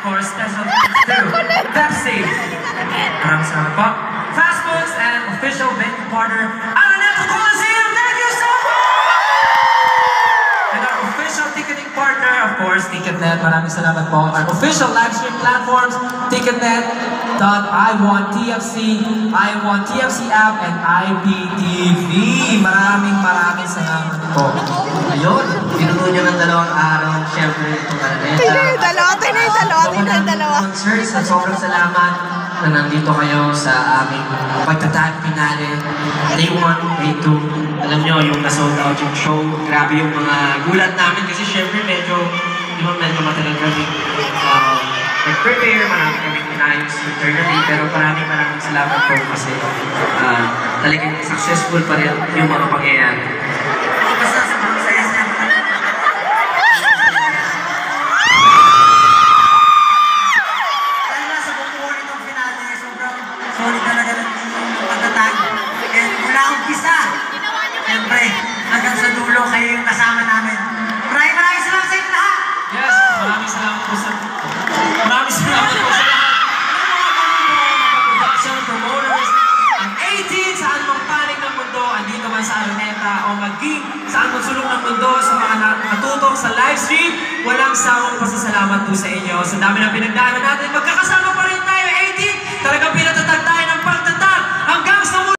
course, special thanks to Pepsi. Maraming salamat po. Fast Foods and official venue partner, Araneta Coliseum. Thank you so much! And our official ticketing partner, of course, Ticketnet. Maraming salamat po. Our official live stream platforms, Ticketnet.iWantTFC, iWantTFC app, and IPTV. Maraming salamat po. Ayun, pinuno nyo ng 2 araw. Siyempre, itong dalawa. Concerts, sobrang salamat na nandito kayo sa aming pagtatag finale. Day 1, Day 2. Alam nyo, yung na-sold out yung show. Grabe yung mga gulat namin kasi siyempre medyo matagal kami nag-prepare, marami kami inayos internally, pero maraming salamat po kasi talagang successful pa rin yung mga pangyayari. Basta sobrang saya-saya. Dahil sa bukuha nitong finale, sobrang solid talaga ng pagtatag. And mula umpisa, siyempre, hanggang sa dulo kayo yung kasama namin. Maraming salamat sa inyo lahat! Yes, maraming salamat po sa lahat. Production, promoters, ang 18 saan mang panig ng mundo, andito man sa Araneta o maging saan mang sulong ng mundo, sa mga natutok sa live stream, walang sawang pasasalamat po sa inyo. Sa dami ng pinagdaanan natin, magkakasama!